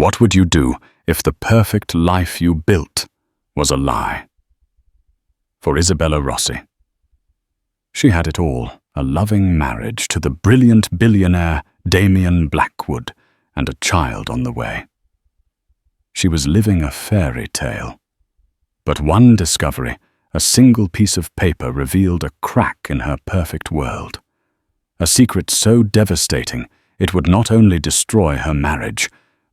What would you do if the perfect life you built was a lie? For Isabella Rossi. She had it all, a loving marriage to the brilliant billionaire Damian Blackwood, and a child on the way. She was living a fairy tale. But one discovery, a single piece of paper, revealed a crack in her perfect world. A secret so devastating it would not only destroy her marriage,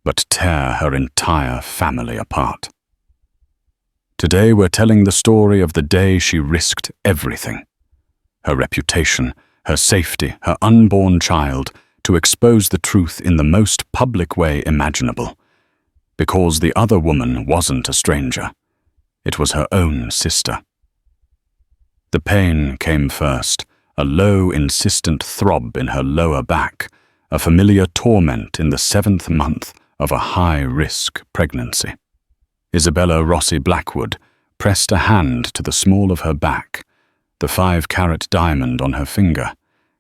but tear her entire family apart. Today we're telling the story of the day she risked everything. Her reputation, her safety, her unborn child, to expose the truth in the most public way imaginable. Because the other woman wasn't a stranger. It was her own sister. The pain came first, a low, insistent throb in her lower back, a familiar torment in the 7th month of a high-risk pregnancy. Isabella Rossi Blackwood pressed a hand to the small of her back, the 5-carat diamond on her finger,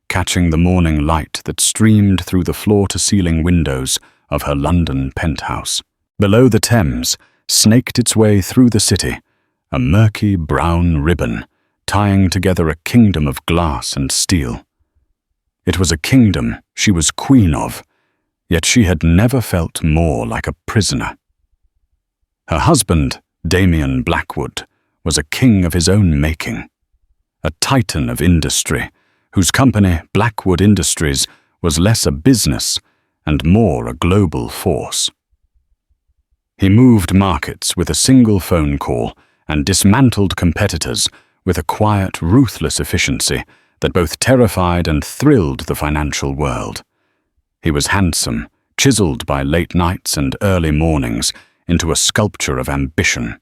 catching the morning light that streamed through the floor-to-ceiling windows of her London penthouse. Below the Thames snaked its way through the city, a murky brown ribbon tying together a kingdom of glass and steel. It was a kingdom she was queen of, yet she had never felt more like a prisoner. Her husband, Damian Blackwood, was a king of his own making, a titan of industry, whose company, Blackwood Industries, was less a business and more a global force. He moved markets with a single phone call and dismantled competitors with a quiet, ruthless efficiency that both terrified and thrilled the financial world. He was handsome, chiseled by late nights and early mornings into a sculpture of ambition.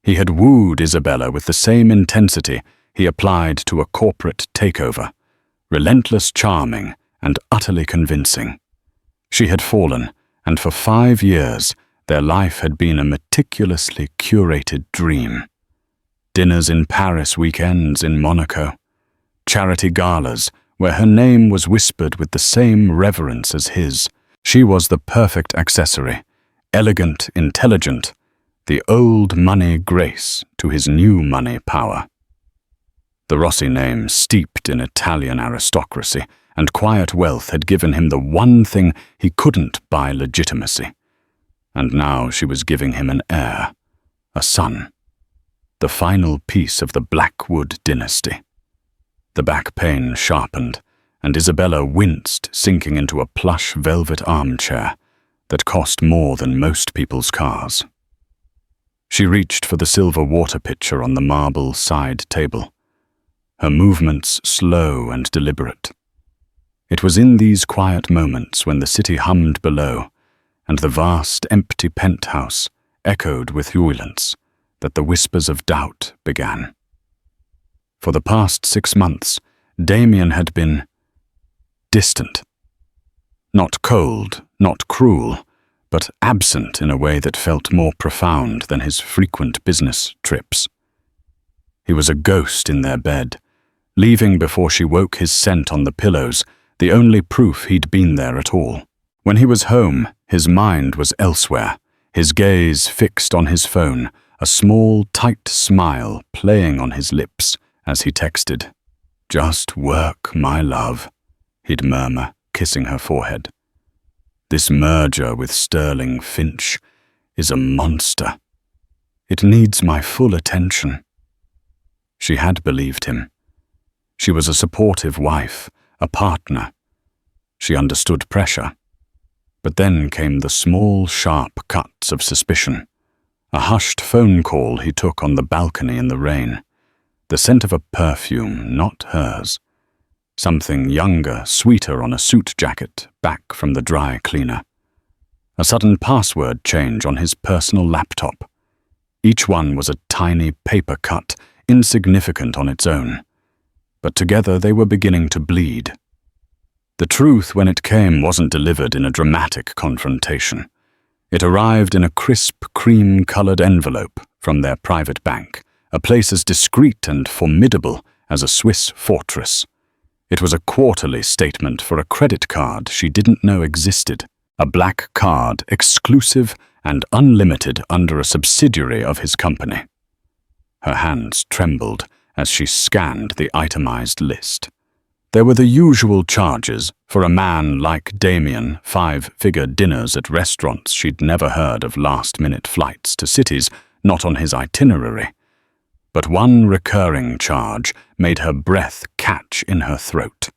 He had wooed Isabella with the same intensity he applied to a corporate takeover, relentless, charming, and utterly convincing. She had fallen, and for 5 years their life had been a meticulously curated dream. Dinners in Paris, weekends in Monaco, charity galas where her name was whispered with the same reverence as his. She was the perfect accessory, elegant, intelligent, the old money grace to his new money power. The Rossi name, steeped in Italian aristocracy and quiet wealth, had given him the one thing he couldn't buy: legitimacy. And now she was giving him an heir, a son, the final piece of the Blackwood dynasty. The back pain sharpened, and Isabella winced, sinking into a plush velvet armchair that cost more than most people's cars. She reached for the silver water pitcher on the marble side table, her movements slow and deliberate. It was in these quiet moments, when the city hummed below and the vast empty penthouse echoed with ululance, that the whispers of doubt began. For the past 6 months, Damian had been distant. Not cold, not cruel, but absent in a way that felt more profound than his frequent business trips. He was a ghost in their bed, leaving before she woke, his scent on the pillows, the only proof he'd been there at all. When he was home, his mind was elsewhere, his gaze fixed on his phone, a small, tight smile playing on his lips as he texted. "Just work, my love," he'd murmur, kissing her forehead. "This merger with Sterling Finch is a monster. It needs my full attention." She had believed him. She was a supportive wife, a partner. She understood pressure. But then came the small, sharp cuts of suspicion. A hushed phone call he took on the balcony in the rain. The scent of a perfume, not hers. Something younger, sweeter on a suit jacket, back from the dry cleaner. A sudden password change on his personal laptop. Each one was a tiny paper cut, insignificant on its own. But together they were beginning to bleed. The truth, when it came, wasn't delivered in a dramatic confrontation. It arrived in a crisp, cream-colored envelope from their private bank, a place as discreet and formidable as a Swiss fortress. It was a quarterly statement for a credit card she didn't know existed. a black card exclusive and unlimited under a subsidiary of his company. Her hands trembled as she scanned the itemized list. There were the usual charges for a man like Damian, 5-figure dinners at restaurants she'd never heard of, last-minute flights to cities not on his itinerary. But one recurring charge made her breath catch in her throat.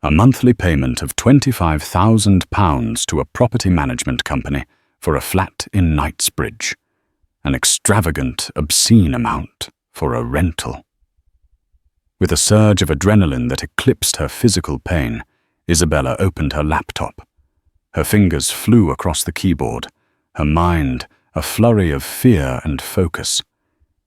A monthly payment of £25,000 to a property management company for a flat in Knightsbridge. An extravagant, obscene amount for a rental. With a surge of adrenaline that eclipsed her physical pain, Isabella opened her laptop. Her fingers flew across the keyboard, her mind a flurry of fear and focus.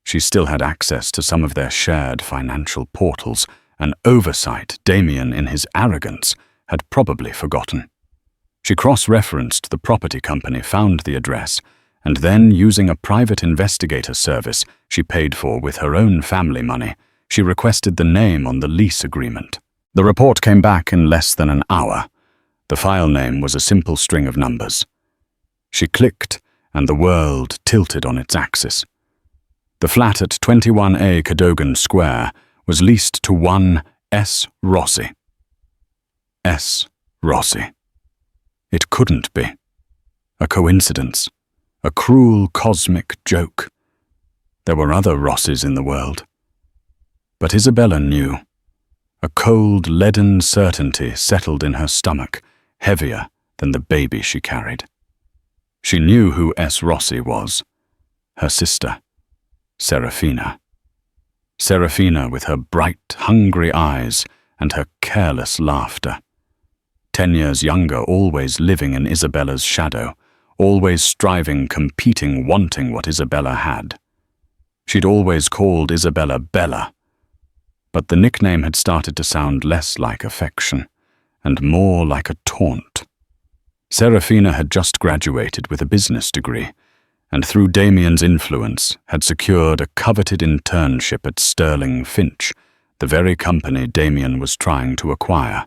She still had access to some of their shared financial portals, an oversight Damian, in his arrogance, had probably forgotten. She cross-referenced the property company, found the address, and then, using a private investigator service she paid for with her own family money, she requested the name on the lease agreement. The report came back in less than an hour. The file name was a simple string of numbers. She clicked, and the world tilted on its axis. The flat at 21A Cadogan Square was leased to one S. Rossi. S. Rossi. It couldn't be. A coincidence. A cruel cosmic joke. There were other Rossis in the world. But Isabella knew. A cold, leaden certainty settled in her stomach, heavier than the baby she carried. She knew who S. Rossi was. Her sister, Serafina. Serafina with her bright, hungry eyes and her careless laughter. 10 years younger, always living in Isabella's shadow, always striving, competing, wanting what Isabella had. She'd always called Isabella Bella, but the nickname had started to sound less like affection and more like a taunt. Serafina had just graduated with a business degree, and through Damian's influence had secured a coveted internship at Sterling Finch, the very company Damian was trying to acquire.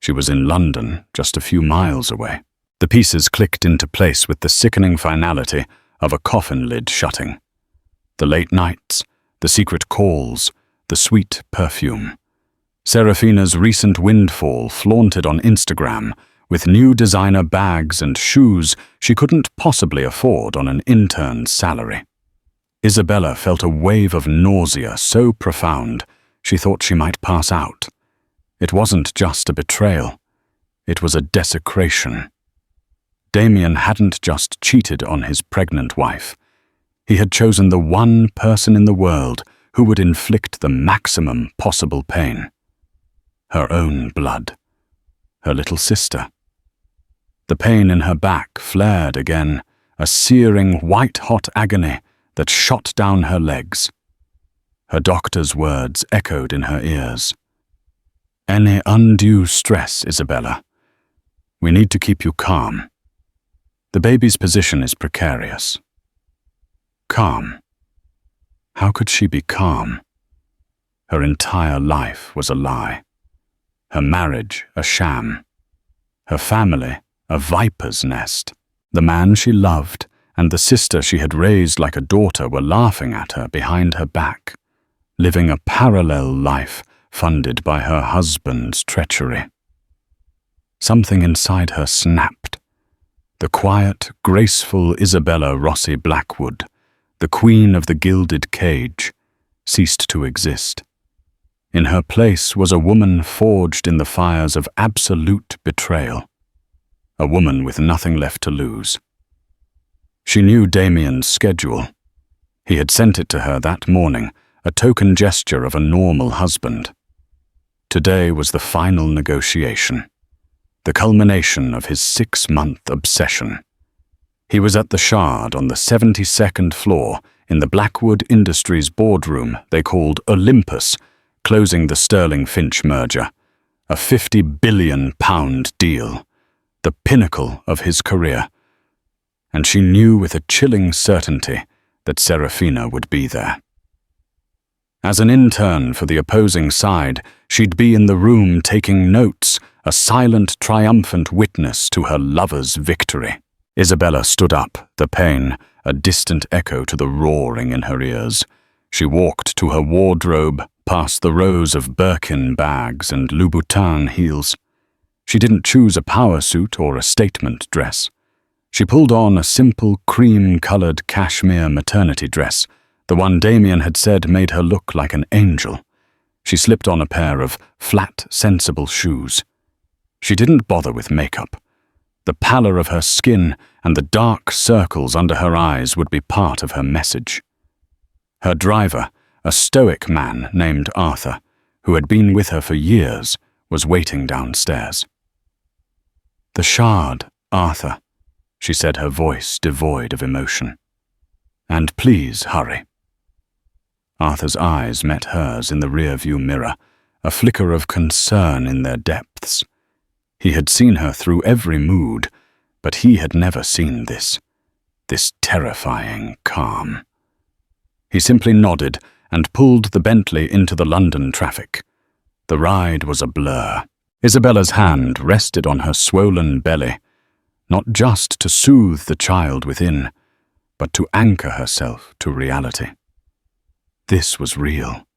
She was in London, just a few miles away. The pieces clicked into place with the sickening finality of a coffin lid shutting. The late nights, the secret calls, the sweet perfume. Serafina's recent windfall flaunted on Instagram with new designer bags and shoes she couldn't possibly afford on an intern's salary. Isabella felt a wave of nausea so profound she thought she might pass out. It wasn't just a betrayal. It was a desecration. Damian hadn't just cheated on his pregnant wife. He had chosen the one person in the world who would inflict the maximum possible pain. Her own blood. Her little sister. The pain in her back flared again, a searing, white-hot agony that shot down her legs. Her doctor's words echoed in her ears. Any undue stress, Isabella. We need to keep you calm. The baby's position is precarious. Calm. How could she be calm? Her entire life was a lie. Her marriage a sham. Her family a viper's nest. The man she loved and the sister she had raised like a daughter were laughing at her behind her back, living a parallel life funded by her husband's treachery. Something inside her snapped. The quiet, graceful Isabella Rossi Blackwood, the queen of the gilded cage, ceased to exist. In her place was a woman forged in the fires of absolute betrayal. A woman with nothing left to lose. She knew Damian's schedule. He had sent it to her that morning, a token gesture of a normal husband. Today was the final negotiation, the culmination of his 6-month obsession. He was at the Shard on the 72nd floor in the Blackwood Industries boardroom they called Olympus, closing the Sterling Finch merger, a £50 billion deal, the pinnacle of his career. And she knew with a chilling certainty that Serafina would be there. As an intern for the opposing side, she'd be in the room taking notes, a silent, triumphant witness to her lover's victory. Isabella stood up, the pain, a distant echo to the roaring in her ears. She walked to her wardrobe, past the rows of Birkin bags and Louboutin heels. She didn't choose a power suit or a statement dress. She pulled on a simple cream-colored cashmere maternity dress, the one Damian had said made her look like an angel. She slipped on a pair of flat, sensible shoes. She didn't bother with makeup. The pallor of her skin and the dark circles under her eyes would be part of her message. Her driver, a stoic man named Arthur, who had been with her for years, was waiting downstairs. "The Shard, Arthur," she said, her voice devoid of emotion. "And please hurry." Arthur's eyes met hers in the rear-view mirror, a flicker of concern in their depths. He had seen her through every mood, but he had never seen this terrifying calm. He simply nodded and pulled the Bentley into the London traffic. The ride was a blur. Isabella's hand rested on her swollen belly, not just to soothe the child within, but to anchor herself to reality. This was real.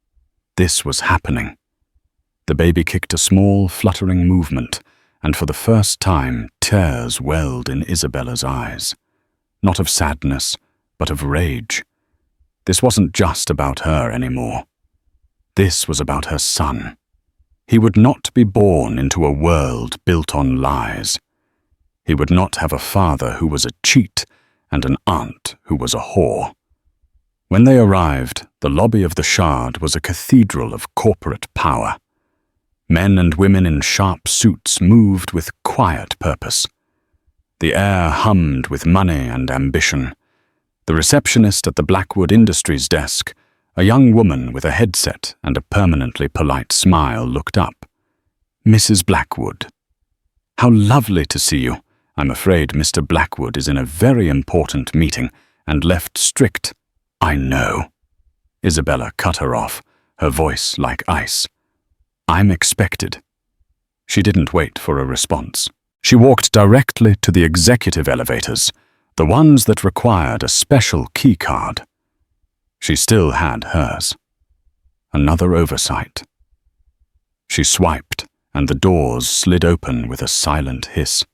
This was happening. The baby kicked a small, fluttering movement, and for the first time, tears welled in Isabella's eyes. Not of sadness, but of rage. This wasn't just about her anymore. This was about her son. He would not be born into a world built on lies. He would not have a father who was a cheat and an aunt who was a whore. When they arrived, the lobby of the Shard was a cathedral of corporate power. Men and women in sharp suits moved with quiet purpose. The air hummed with money and ambition. The receptionist at the Blackwood Industries desk, a young woman with a headset and a permanently polite smile, looked up. "Mrs. Blackwood." "How lovely to see you. I'm afraid Mr. Blackwood is in a very important meeting and left strict." "I know." Isabella cut her off, her voice like ice. "I'm expected." She didn't wait for a response. She walked directly to the executive elevators, the ones that required a special key card. She still had hers. Another oversight. She swiped, and the doors slid open with a silent hiss.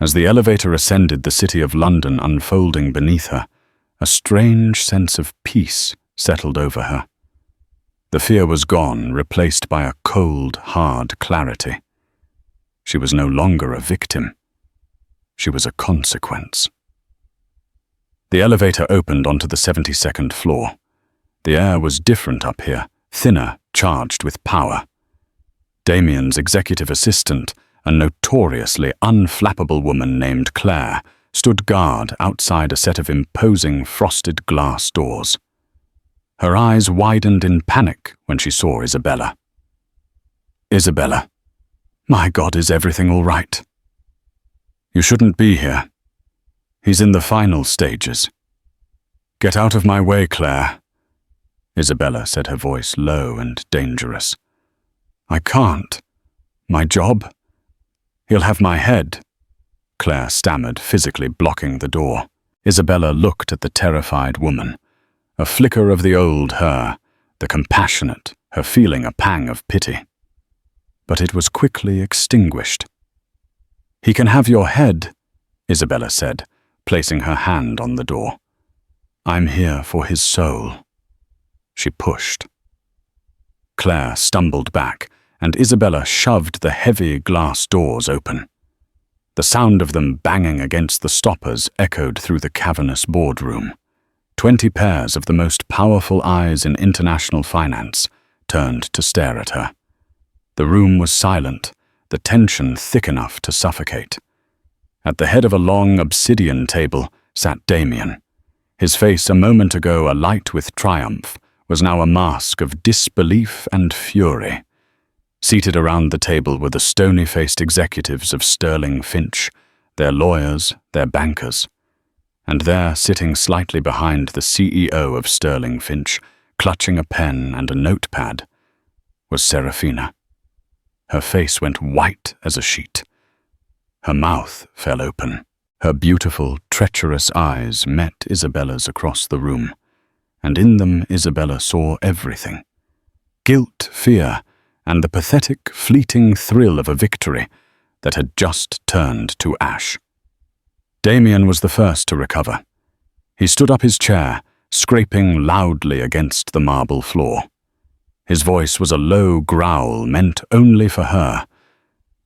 As the elevator ascended the city of London unfolding beneath her, a strange sense of peace settled over her. The fear was gone, replaced by a cold, hard clarity. She was no longer a victim. She was a consequence. The elevator opened onto the 72nd floor. The air was different up here, thinner, charged with power. Damian's executive assistant, a notoriously unflappable woman named Claire, stood guard outside a set of imposing frosted glass doors. Her eyes widened in panic when she saw Isabella. "Isabella, my God, is everything all right?" "You shouldn't be here. He's in the final stages." "Get out of my way, Claire," Isabella said, her voice low and dangerous. "I can't. My job? He'll have my head," Claire stammered, physically blocking the door. Isabella looked at the terrified woman. A flicker of the old her, the compassionate, her feeling a pang of pity. But it was quickly extinguished. "He can have your head," Isabella said, placing her hand on the door. "I'm here for his soul." She pushed. Claire stumbled back, and Isabella shoved the heavy glass doors open. The sound of them banging against the stoppers echoed through the cavernous boardroom. 20 pairs of the most powerful eyes in international finance turned to stare at her. The room was silent, the tension thick enough to suffocate. At the head of a long obsidian table sat Damian. His face, a moment ago alight with triumph, was now a mask of disbelief and fury. Seated around the table were the stony-faced executives of Sterling Finch, their lawyers, their bankers. And there, sitting slightly behind the CEO of Sterling Finch, clutching a pen and a notepad, was Serafina. Her face went white as a sheet. Her mouth fell open. Her beautiful, treacherous eyes met Isabella's across the room, and in them Isabella saw everything. Guilt, fear, and the pathetic, fleeting thrill of a victory that had just turned to ash. Damian was the first to recover. He stood up his chair, scraping loudly against the marble floor. His voice was a low growl meant only for her,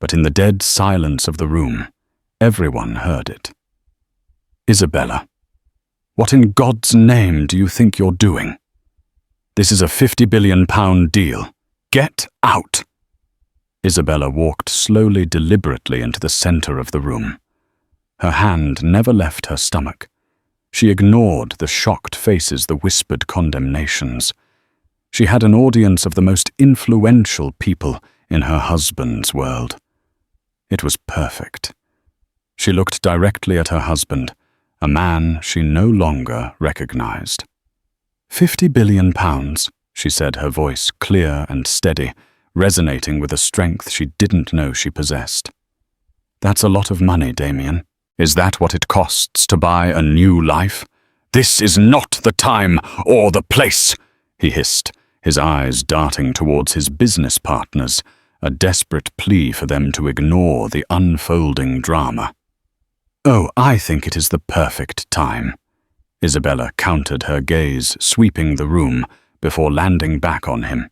but in the dead silence of the room, everyone heard it. "Isabella, what in God's name do you think you're doing? This is a £50 billion deal. Get out!" Isabella walked slowly, deliberately into the center of the room. Her hand never left her stomach. She ignored the shocked faces, the whispered condemnations. She had an audience of the most influential people in her husband's world. It was perfect. She looked directly at her husband, a man she no longer recognized. £50 billion, she said, her voice clear and steady, resonating with a strength she didn't know she possessed. "That's a lot of money, Damian. Is that what it costs to buy a new life? This is not the time or the place," he hissed, his eyes darting towards his business partners, a desperate plea for them to ignore the unfolding drama. "Oh, I think it is the perfect time." Isabella countered, her gaze sweeping the room before landing back on him.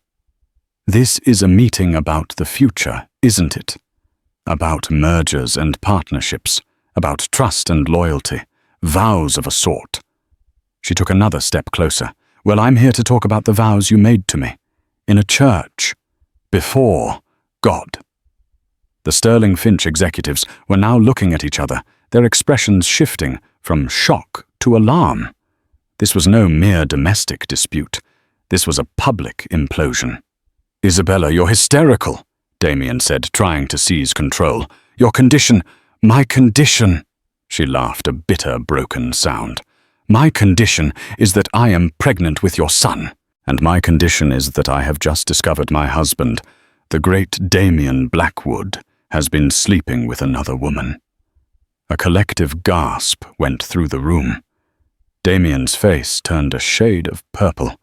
"This is a meeting about the future, isn't it? About mergers and partnerships, about trust and loyalty, vows of a sort." She took another step closer. "Well, I'm here to talk about the vows you made to me, in a church, before God." The Sterling Finch executives were now looking at each other, their expressions shifting from shock to alarm. This was no mere domestic dispute. This was a public implosion. "Isabella, you're hysterical," Damian said, trying to seize control. "Your condition, my condition," she laughed, a bitter, broken sound. "My condition is that I am pregnant with your son, and my condition is that I have just discovered my husband, the great Damian Blackwood, has been sleeping with another woman." A collective gasp went through the room. Damian's face turned a shade of purple.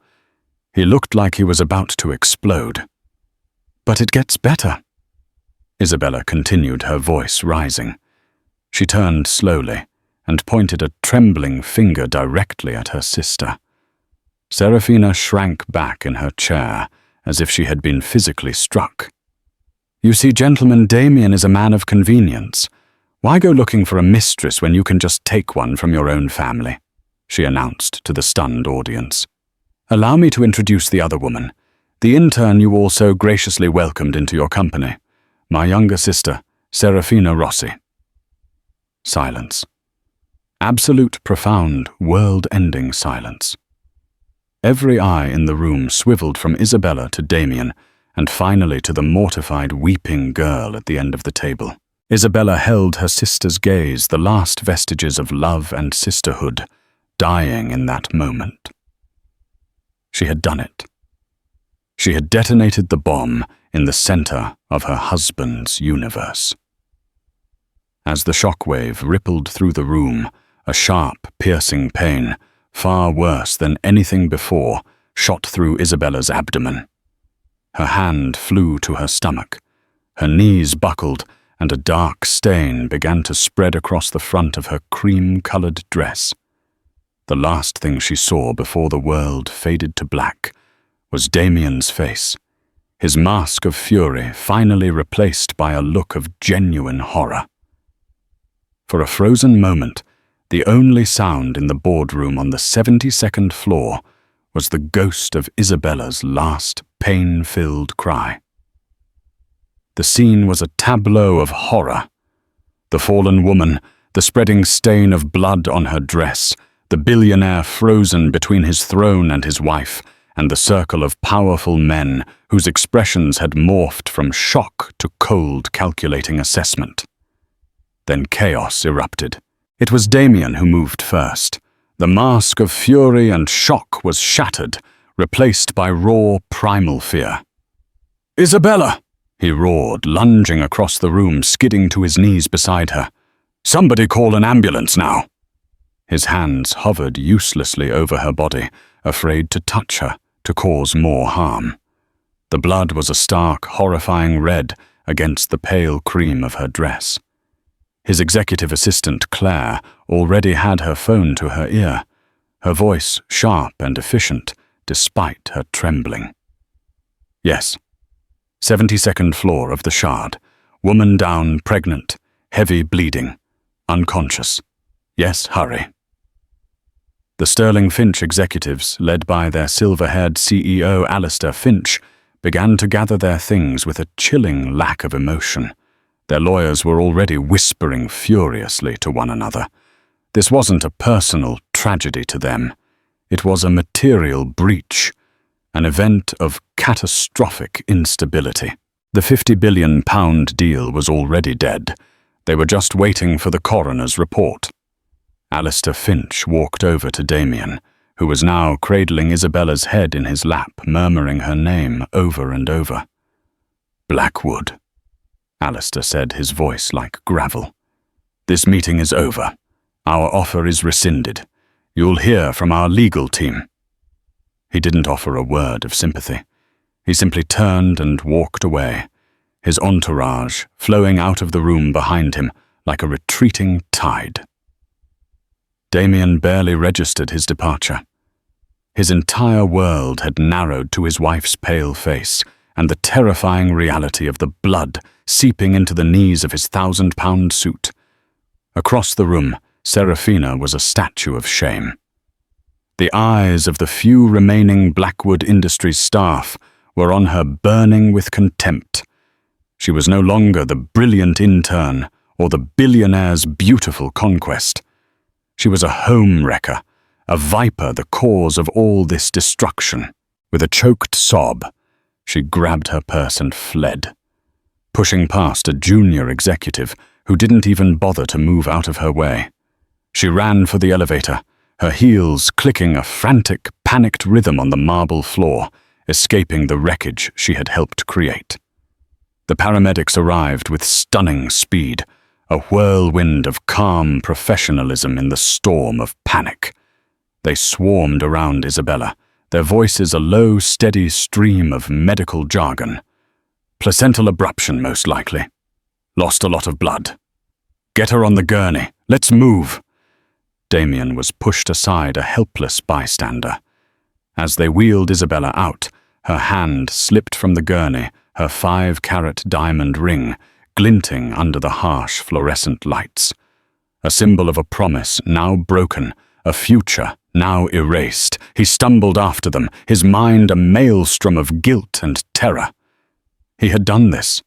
He looked like he was about to explode. "But it gets better," Isabella continued, her voice rising. She turned slowly and pointed a trembling finger directly at her sister. Serafina shrank back in her chair as if she had been physically struck. "You see, gentleman, Damian is a man of convenience. Why go looking for a mistress when you can just take one from your own family?" she announced to the stunned audience. "Allow me to introduce the other woman, the intern you all so graciously welcomed into your company, my younger sister, Serafina Rossi." Silence. Absolute, profound, world-ending silence. Every eye in the room swiveled from Isabella to Damian, and finally to the mortified, weeping girl at the end of the table. Isabella held her sister's gaze, the last vestiges of love and sisterhood dying in that moment. She had done it. She had detonated the bomb in the center of her husband's universe. As the shockwave rippled through the room, a sharp, piercing pain, far worse than anything before, shot through Isabella's abdomen. Her hand flew to her stomach. Her knees buckled, and a dark stain began to spread across the front of her cream-colored dress. The last thing she saw before the world faded to black was Damian's face, his mask of fury finally replaced by a look of genuine horror. For a frozen moment, the only sound in the boardroom on the 72nd floor was the ghost of Isabella's last pain-filled cry. The scene was a tableau of horror. The fallen woman, the spreading stain of blood on her dress, the billionaire frozen between his throne and his wife, and the circle of powerful men whose expressions had morphed from shock to cold, calculating assessment. Then chaos erupted. It was Damian who moved first. The mask of fury and shock was shattered, replaced by raw, primal fear. "Isabella!" he roared, lunging across the room, skidding to his knees beside her. "Somebody call an ambulance now!" His hands hovered uselessly over her body, afraid to touch her, to cause more harm. The blood was a stark, horrifying red against the pale cream of her dress. His executive assistant, Claire, already had her phone to her ear, her voice sharp and efficient, despite her trembling. "Yes. 72nd floor of the Shard. Woman down, pregnant, heavy bleeding, unconscious. Yes, hurry." The Sterling Finch executives, led by their silver-haired CEO Alistair Finch, began to gather their things with a chilling lack of emotion. Their lawyers were already whispering furiously to one another. This wasn't a personal tragedy to them. It was a material breach, an event of catastrophic instability. The £50 billion deal was already dead. They were just waiting for the coroner's report. Alistair Finch walked over to Damian, who was now cradling Isabella's head in his lap, murmuring her name over and over. "Blackwood," Alistair said, his voice like gravel. "This meeting is over. Our offer is rescinded. You'll hear from our legal team." He didn't offer a word of sympathy. He simply turned and walked away, his entourage flowing out of the room behind him like a retreating tide. Damian barely registered his departure. His entire world had narrowed to his wife's pale face and the terrifying reality of the blood seeping into the knees of his £1,000 suit. Across the room, Serafina was a statue of shame. The eyes of the few remaining Blackwood Industries staff were on her, burning with contempt. She was no longer the brilliant intern or the billionaire's beautiful conquest. She was a home-wrecker, a viper the cause of all this destruction. With a choked sob, she grabbed her purse and fled, pushing past a junior executive who didn't even bother to move out of her way. She ran for the elevator, her heels clicking a frantic, panicked rhythm on the marble floor, escaping the wreckage she had helped create. The paramedics arrived with stunning speed, a whirlwind of calm professionalism in the storm of panic. They swarmed around Isabella, their voices a low, steady stream of medical jargon. "Placental abruption, most likely. Lost a lot of blood. Get her on the gurney. Let's move." Damian was pushed aside, a helpless bystander. As they wheeled Isabella out, her hand slipped from the gurney, her 5-carat diamond ring glinting under the harsh fluorescent lights. A symbol of a promise now broken, a future now erased. He stumbled after them, his mind a maelstrom of guilt and terror. He had done this.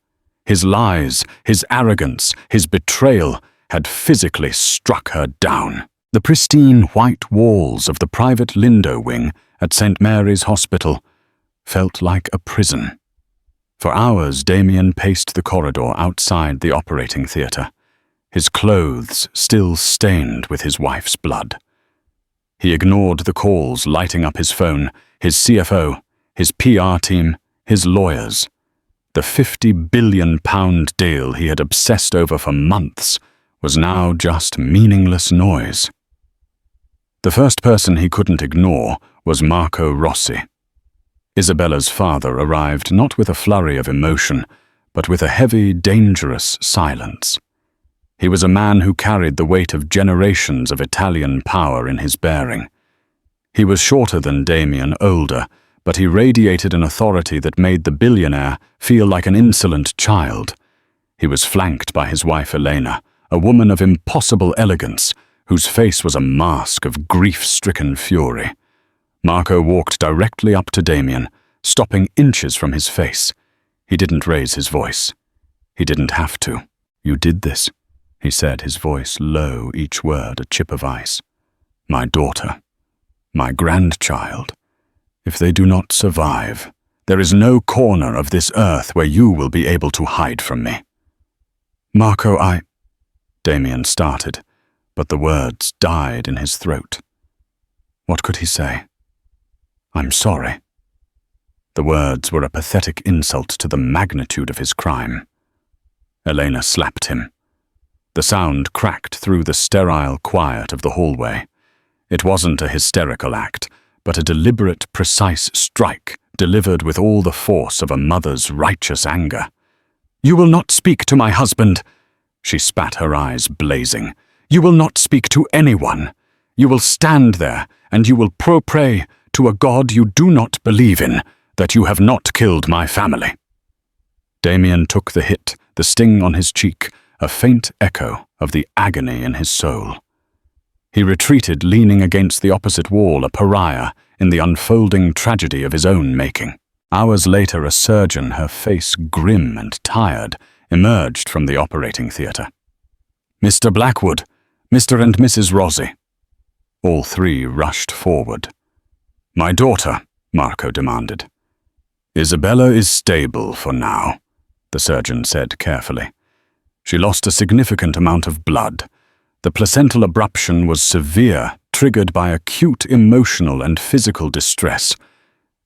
His lies, his arrogance, his betrayal had physically struck her down. The pristine white walls of the private Lindo wing at St. Mary's Hospital felt like a prison. For hours, Damian paced the corridor outside the operating theatre, his clothes still stained with his wife's blood. He ignored the calls lighting up his phone, his CFO, his PR team, his lawyers. The £50 billion deal he had obsessed over for months was now just meaningless noise. The first person he couldn't ignore was Marco Rossi. Isabella's father arrived not with a flurry of emotion, but with a heavy, dangerous silence. He was a man who carried the weight of generations of Italian power in his bearing. He was shorter than Damian, older, but he radiated an authority that made the billionaire feel like an insolent child. He was flanked by his wife Elena, a woman of impossible elegance, whose face was a mask of grief-stricken fury. Marco walked directly up to Damian, stopping inches from his face. He didn't raise his voice. He didn't have to. "You did this," he said, his voice low, each word a chip of ice. "My daughter, my grandchild. If they do not survive, there is no corner of this earth where you will be able to hide from me." "Marco, Damian started, but the words died in his throat. What could he say? "I'm sorry." The words were a pathetic insult to the magnitude of his crime. Elena slapped him. The sound cracked through the sterile quiet of the hallway. It wasn't a hysterical act, but a deliberate, precise strike delivered with all the force of a mother's righteous anger. "You will not speak to my husband," she spat, her eyes blazing. "You will not speak to anyone. You will stand there and you will pray to a God you do not believe in that you have not killed my family." Damian took the hit, the sting on his cheek, a faint echo of the agony in his soul. He retreated, leaning against the opposite wall, a pariah in the unfolding tragedy of his own making. Hours later, a surgeon, her face grim and tired, emerged from the operating theatre. "Mr. Blackwood, Mr. and Mrs. Rossi." All three rushed forward. "My daughter," Marco demanded. "Isabella is stable for now," the surgeon said carefully. "She lost a significant amount of blood. The placental abruption was severe, triggered by acute emotional and physical distress.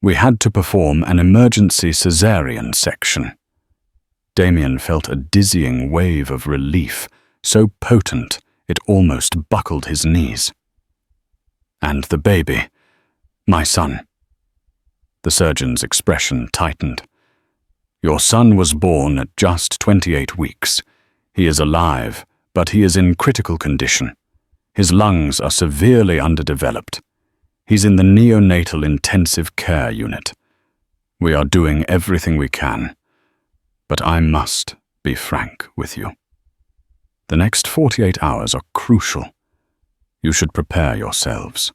We had to perform an emergency cesarean section." Damian felt a dizzying wave of relief, so potent it almost buckled his knees. "And the baby, my son." The surgeon's expression tightened. "Your son was born at just 28 weeks. He is alive, but he is in critical condition. His lungs are severely underdeveloped. He's in the neonatal intensive care unit. We are doing everything we can, but I must be frank with you. The next 48 hours are crucial. You should prepare yourselves."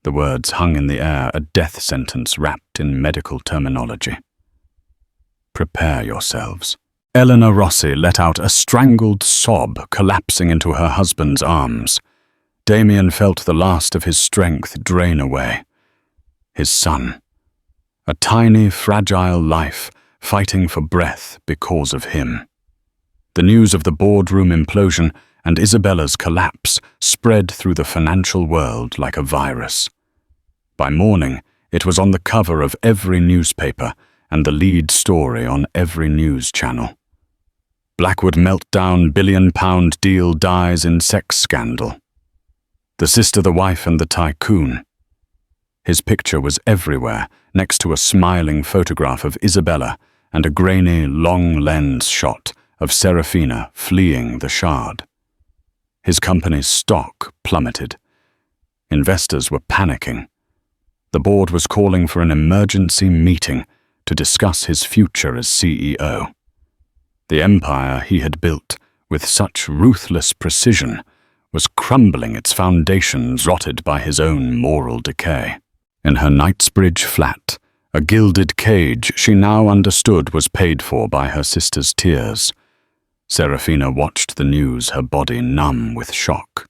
The words hung in the air, a death sentence wrapped in medical terminology. Prepare yourselves. Elena Rossi let out a strangled sob, collapsing into her husband's arms. Damian felt the last of his strength drain away. His son. A tiny, fragile life, fighting for breath because of him. The news of the boardroom implosion and Isabella's collapse spread through the financial world like a virus. By morning, it was on the cover of every newspaper and the lead story on every news channel. Blackwood meltdown, billion-pound deal dies in sex scandal. The sister, the wife, and the tycoon. His picture was everywhere, next to a smiling photograph of Isabella and a grainy, long-lens shot of Serafina fleeing the Shard. His company's stock plummeted. Investors were panicking. The board was calling for an emergency meeting to discuss his future as CEO. The empire he had built with such ruthless precision was crumbling, its foundations rotted by his own moral decay. In her Knightsbridge flat, a gilded cage she now understood was paid for by her sister's tears. Serafina watched the news, her body numb with shock.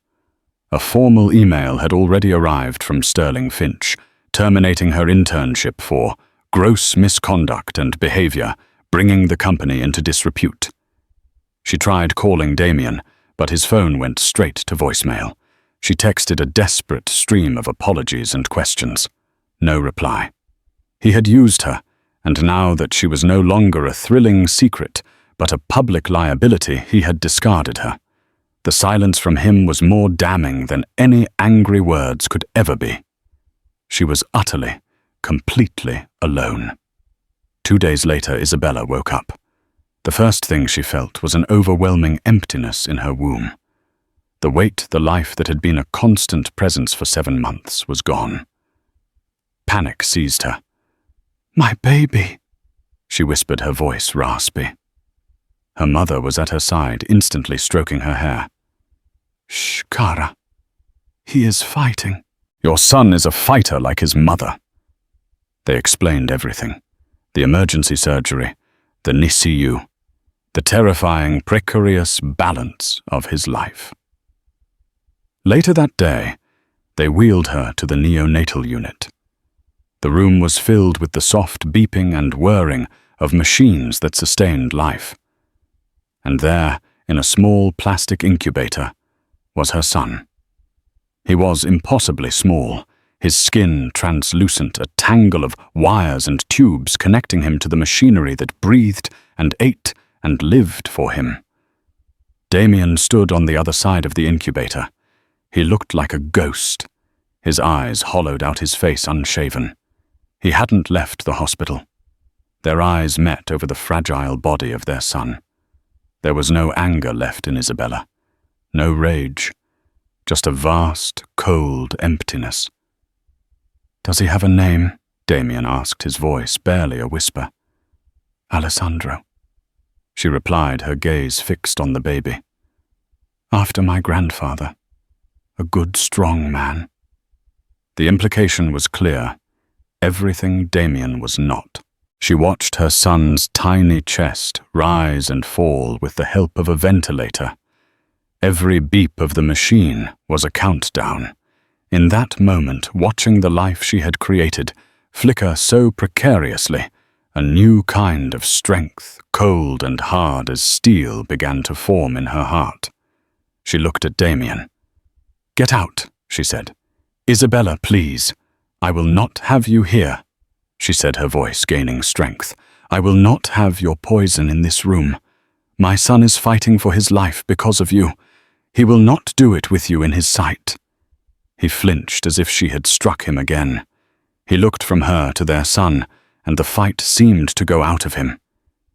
A formal email had already arrived from Sterling Finch, terminating her internship for gross misconduct and behavior, bringing the company into disrepute. She tried calling Damian, but his phone went straight to voicemail. She texted a desperate stream of apologies and questions. No reply. He had used her, and now that she was no longer a thrilling secret, but a public liability, he had discarded her. The silence from him was more damning than any angry words could ever be. She was utterly, completely alone. 2 days later, Isabella woke up. The first thing she felt was an overwhelming emptiness in her womb. The weight, the life that had been a constant presence for 7 months was gone. Panic seized her. "My baby," she whispered, her voice raspy. Her mother was at her side, instantly stroking her hair. "Shh, Cara. He is fighting." "Your son is a fighter like his mother." They explained everything. The emergency surgery, the NICU, the terrifying, precarious balance of his life. Later that day, they wheeled her to the neonatal unit. The room was filled with the soft beeping and whirring of machines that sustained life. And there, in a small plastic incubator, was her son. He was impossibly small, his skin translucent, a tangle of wires and tubes connecting him to the machinery that breathed and ate and lived for him. Damian stood on the other side of the incubator. He looked like a ghost. His eyes hollowed out, his face unshaven. He hadn't left the hospital. Their eyes met over the fragile body of their son. There was no anger left in Isabella, no rage, just a vast, cold emptiness. "Does he have a name?" Damian asked, his voice barely a whisper. "Alessandro," she replied, her gaze fixed on the baby. "After my grandfather. A good, strong man." The implication was clear. Everything Damian was not. She watched her son's tiny chest rise and fall with the help of a ventilator. Every beep of the machine was a countdown. In that moment, watching the life she had created flicker so precariously, a new kind of strength, cold and hard as steel, began to form in her heart. She looked at Damian. "Get out," she said. "Isabella, please. I will not have you here," she said, her voice gaining strength. "I will not have your poison in this room. My son is fighting for his life because of you. He will not do it with you in his sight." He flinched as if she had struck him again. He looked from her to their son, and the fight seemed to go out of him.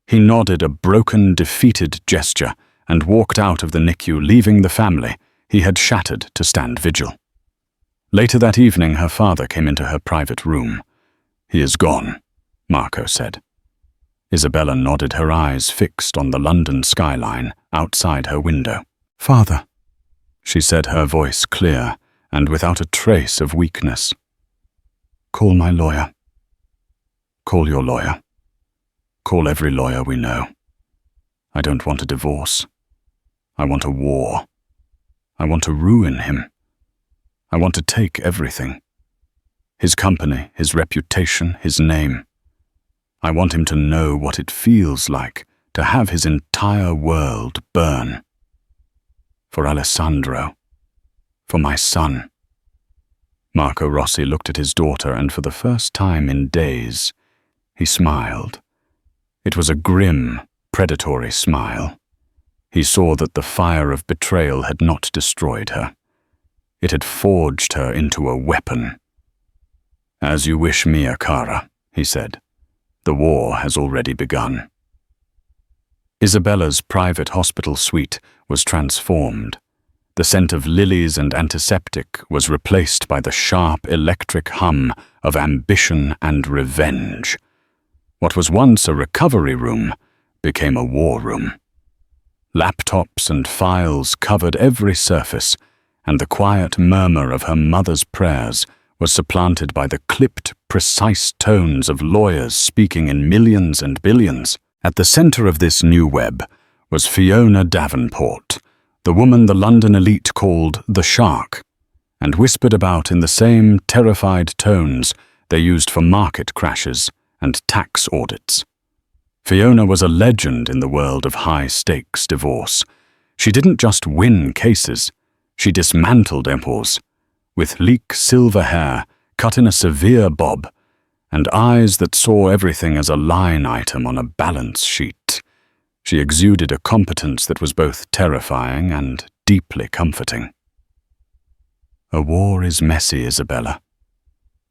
He nodded a broken, defeated gesture and walked out of the NICU, leaving the family he had shattered to stand vigil. Later that evening, her father came into her private room. "He is gone," Marco said. Isabella nodded, her eyes fixed on the London skyline outside her window. "Father," she said, her voice clear and without a trace of weakness. "Call my lawyer." "Call your lawyer. Call every lawyer we know. I don't want a divorce. I want a war. I want to ruin him. I want to take everything. His company, his reputation, his name. I want him to know what it feels like to have his entire world burn. For Alessandro. For my son." Marco Rossi looked at his daughter, and for the first time in days, he smiled. It was a grim, predatory smile. He saw that the fire of betrayal had not destroyed her. It had forged her into a weapon. "As you wish, mia cara," he said. "The war has already begun." Isabella's private hospital suite was transformed. The scent of lilies and antiseptic was replaced by the sharp electric hum of ambition and revenge. What was once a recovery room became a war room. Laptops and files covered every surface, and the quiet murmur of her mother's prayers was supplanted by the clipped, precise tones of lawyers speaking in millions and billions. At the center of this new web was Fiona Davenport, the woman the London elite called the Shark, and whispered about in the same terrified tones they used for market crashes and tax audits. Fiona was a legend in the world of high-stakes divorce. She didn't just win cases, she dismantled empires. With sleek silver hair cut in a severe bob, and eyes that saw everything as a line item on a balance sheet, she exuded a competence that was both terrifying and deeply comforting. "A war is messy, Isabella,"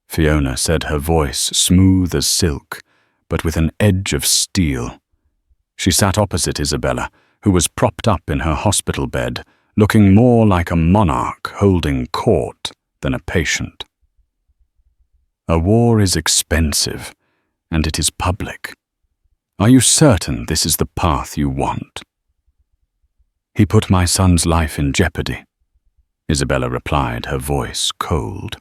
Fiona said, her voice smooth as silk, but with an edge of steel. She sat opposite Isabella, who was propped up in her hospital bed, looking more like a monarch holding court than a patient. "A war is expensive, and it is public. Are you certain this is the path you want?" "He put my son's life in jeopardy," Isabella replied, her voice cold.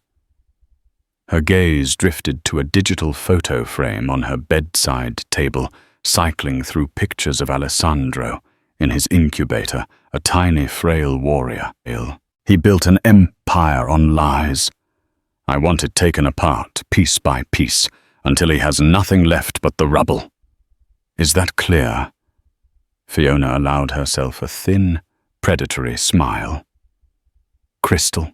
Her gaze drifted to a digital photo frame on her bedside table, cycling through pictures of Alessandro in his incubator, a tiny, frail warrior. He built an empire on lies. I want it taken apart, piece by piece, until he has nothing left but the rubble. Is that clear? Fiona allowed herself a thin, predatory smile. Crystal.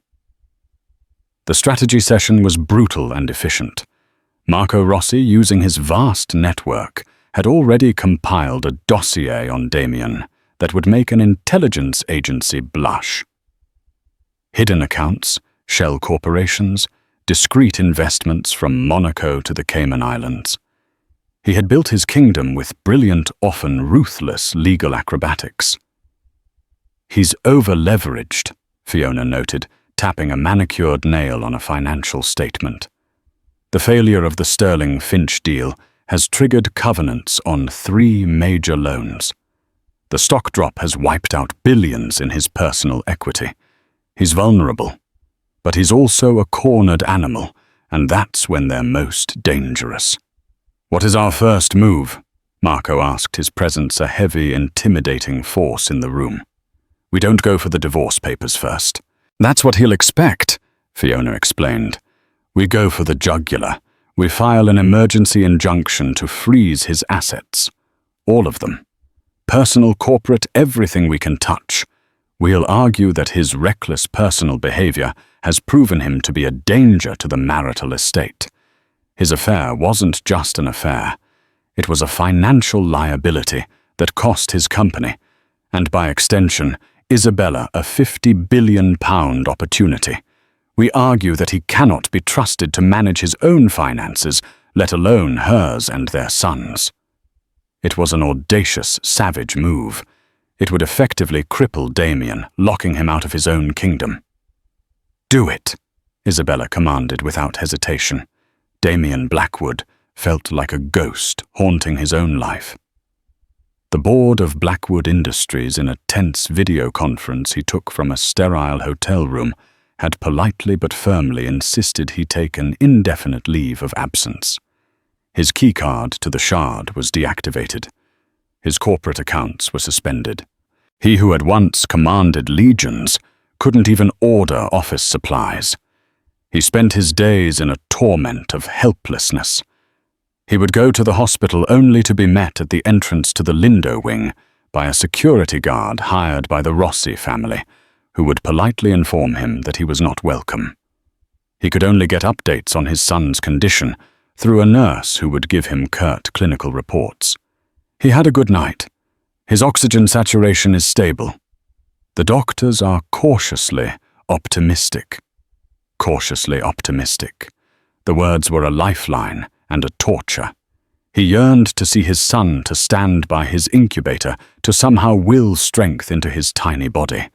The strategy session was brutal and efficient. Marco Rossi, using his vast network, had already compiled a dossier on Damian that would make an intelligence agency blush. Hidden accounts, shell corporations, discreet investments from Monaco to the Cayman Islands. He had built his kingdom with brilliant, often ruthless legal acrobatics. "He's over-leveraged," Fiona noted, tapping a manicured nail on a financial statement. "The failure of the Sterling Finch deal has triggered covenants on 3 major loans. The stock drop has wiped out billions in his personal equity. He's vulnerable, but he's also a cornered animal, and that's when they're most dangerous." "What is our first move?" Marco asked, his presence a heavy, intimidating force in the room. "We don't go for the divorce papers first." "That's what he'll expect," Fiona explained. "We go for the jugular. We file an emergency injunction to freeze his assets. All of them. Personal, corporate, everything we can touch. We'll argue that his reckless personal behavior has proven him to be a danger to the marital estate. His affair wasn't just an affair. It was a financial liability that cost his company, and by extension, Isabella a £50 billion opportunity. We argue that he cannot be trusted to manage his own finances, let alone hers and their sons." It was an audacious, savage move. It would effectively cripple Damian, locking him out of his own kingdom. "Do it," Isabella commanded without hesitation. Damian Blackwood felt like a ghost haunting his own life. The board of Blackwood Industries, in a tense video conference he took from a sterile hotel room, had politely but firmly insisted he take an indefinite leave of absence. His keycard to the Shard was deactivated. His corporate accounts were suspended. He who had once commanded legions couldn't even order office supplies. He spent his days in a torment of helplessness. He would go to the hospital only to be met at the entrance to the Lindo wing by a security guard hired by the Rossi family, who would politely inform him that he was not welcome. He could only get updates on his son's condition through a nurse who would give him curt clinical reports. He had a good night. His oxygen saturation is stable. The doctors are cautiously optimistic. Cautiously optimistic. The words were a lifeline and a torture. He yearned to see his son to stand by his incubator, to somehow will strength into his tiny body.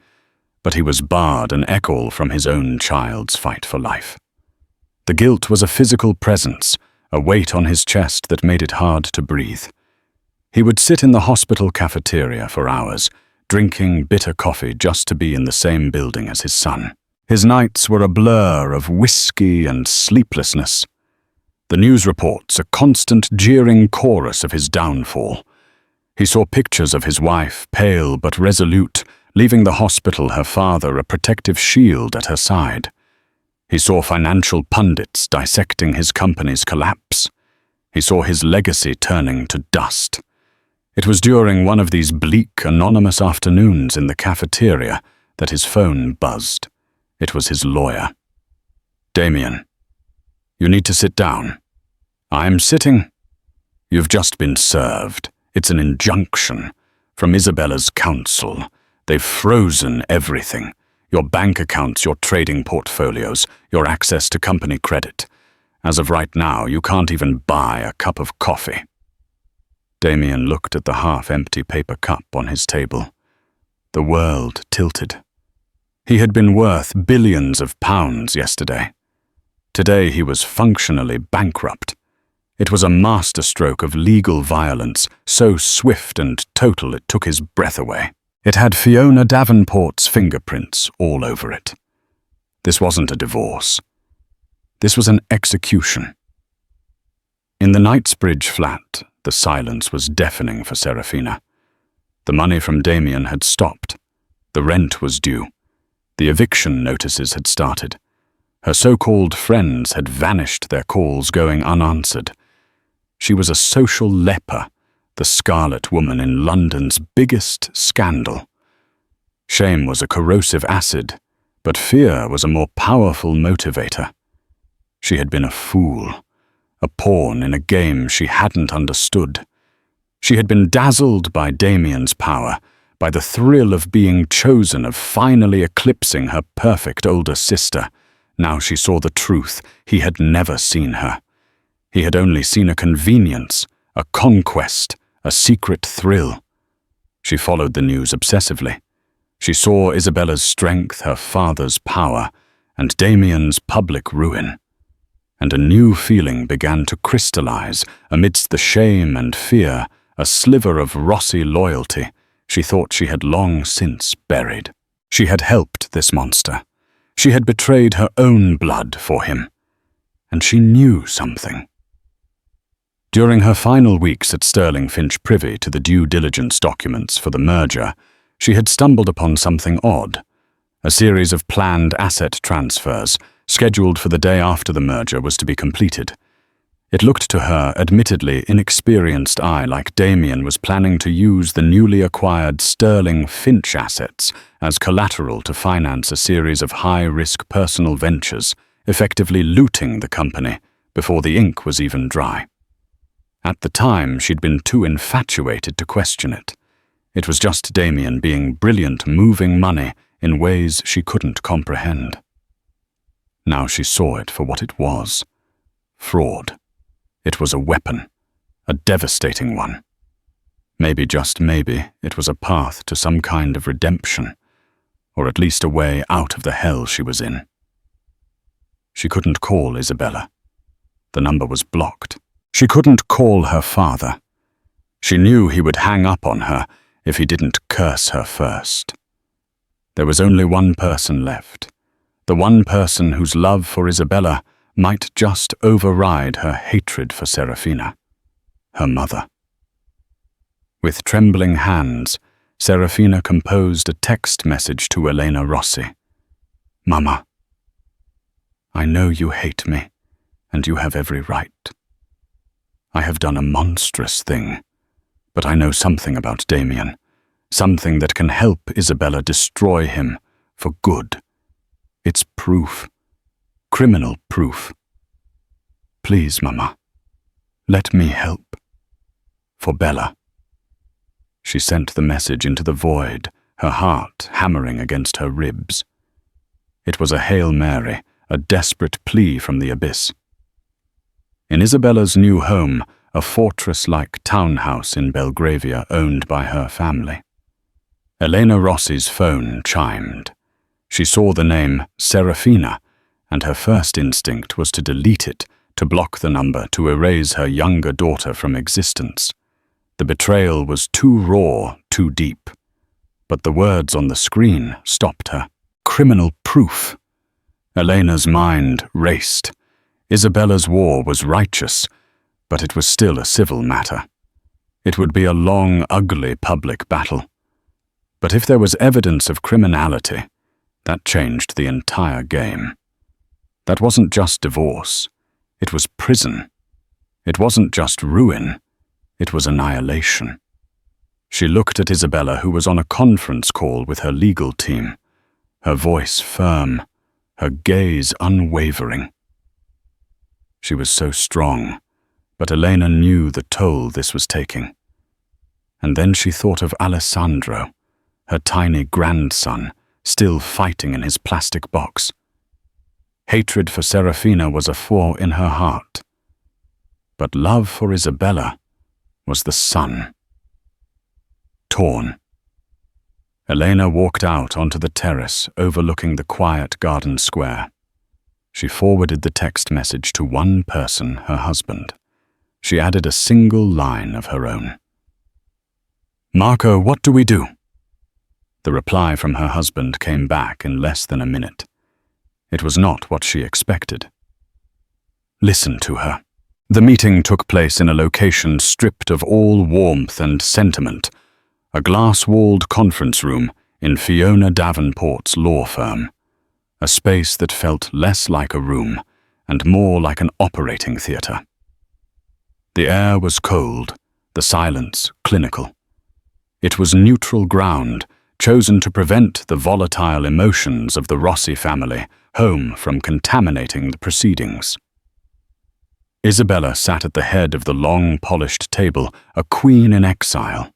But he was barred an echo from his own child's fight for life. The guilt was a physical presence, a weight on his chest that made it hard to breathe. He would sit in the hospital cafeteria for hours, drinking bitter coffee just to be in the same building as his son. His nights were a blur of whiskey and sleeplessness. The news reports a constant jeering chorus of his downfall. He saw pictures of his wife, pale but resolute, leaving the hospital, her father a protective shield at her side. He saw financial pundits dissecting his company's collapse. He saw his legacy turning to dust. It was during one of these bleak, anonymous afternoons in the cafeteria that his phone buzzed. It was his lawyer. "Damian, you need to sit down." "I'm sitting." "You've just been served. It's an injunction from Isabella's counsel. They've frozen everything. Your bank accounts, your trading portfolios, your access to company credit. As of right now, you can't even buy a cup of coffee." Damian looked at the half-empty paper cup on his table. The world tilted. He had been worth billions of pounds yesterday. Today he was functionally bankrupt. It was a masterstroke of legal violence, so swift and total it took his breath away. It had Fiona Davenport's fingerprints all over it. This wasn't a divorce. This was an execution. In the Knightsbridge flat, the silence was deafening for Serafina. The money from Damian had stopped. The rent was due. The eviction notices had started. Her so-called friends had vanished, their calls going unanswered. She was a social leper, the Scarlet Woman in London's biggest scandal. Shame was a corrosive acid, But fear was a more powerful motivator. She had been a fool, a pawn in a game she hadn't understood. She had been dazzled by Damian's power, by the thrill of being chosen, of finally eclipsing her perfect older sister. Now she saw the truth. He had never seen her. He had only seen a convenience, a conquest, a secret thrill. She followed the news obsessively. She saw Isabella's strength, her father's power, and Damian's public ruin. And a new feeling began to crystallize amidst the shame and fear, a sliver of Rossi loyalty she thought she had long since buried. She had helped this monster. She had betrayed her own blood for him. And she knew something. During her final weeks at Sterling Finch privy to the due diligence documents for the merger, she had stumbled upon something odd. A series of planned asset transfers, scheduled for the day after the merger was to be completed. It looked to her admittedly inexperienced eye like Damian was planning to use the newly acquired Sterling Finch assets as collateral to finance a series of high-risk personal ventures, effectively looting the company before the ink was even dry. At the time, she'd been too infatuated to question it. It was just Damian being brilliant, moving money in ways she couldn't comprehend. Now she saw it for what it was. Fraud. It was a weapon, a devastating one. Maybe, just maybe, it was a path to some kind of redemption, or at least a way out of the hell she was in. She couldn't call Isabella. The number was blocked. She couldn't call her father. She knew he would hang up on her if he didn't curse her first. There was only one person left, the one person whose love for Isabella might just override her hatred for Serafina, her mother. With trembling hands, Serafina composed a text message to Elena Rossi. "Mama, I know you hate me, and you have every right. I have done a monstrous thing, but I know something about Damian, something that can help Isabella destroy him for good. It's proof, criminal proof. Please, Mama, let me help. For Bella." She sent the message into the void, her heart hammering against her ribs. It was a Hail Mary, a desperate plea from the abyss. In Isabella's new home, a fortress-like townhouse in Belgravia owned by her family, Elena Rossi's phone chimed. She saw the name Serafina, and her first instinct was to delete it, to block the number, to erase her younger daughter from existence. The betrayal was too raw, too deep. But the words on the screen stopped her. Criminal proof. Elena's mind raced. Isabella's war was righteous, but it was still a civil matter. It would be a long, ugly public battle. But if there was evidence of criminality, that changed the entire game. That wasn't just divorce. It was prison. It wasn't just ruin. It was annihilation. She looked at Isabella, who was on a conference call with her legal team, her voice firm, her gaze unwavering. She was so strong, but Elena knew the toll this was taking. And then she thought of Alessandro, her tiny grandson, still fighting in his plastic box. Hatred for Serafina was a flaw in her heart. But love for Isabella was the sun. Torn. Elena walked out onto the terrace overlooking the quiet garden square. She forwarded the text message to one person, her husband. She added a single line of her own. "Marco, what do we do?" The reply from her husband came back in less than a minute. It was not what she expected. Listen to her. The meeting took place in a location stripped of all warmth and sentiment, a glass-walled conference room in Fiona Davenport's law firm, a space that felt less like a room and more like an operating theatre. The air was cold, the silence clinical. It was neutral ground, chosen to prevent the volatile emotions of the Rossi family home from contaminating the proceedings. Isabella sat at the head of the long, polished table, a queen in exile.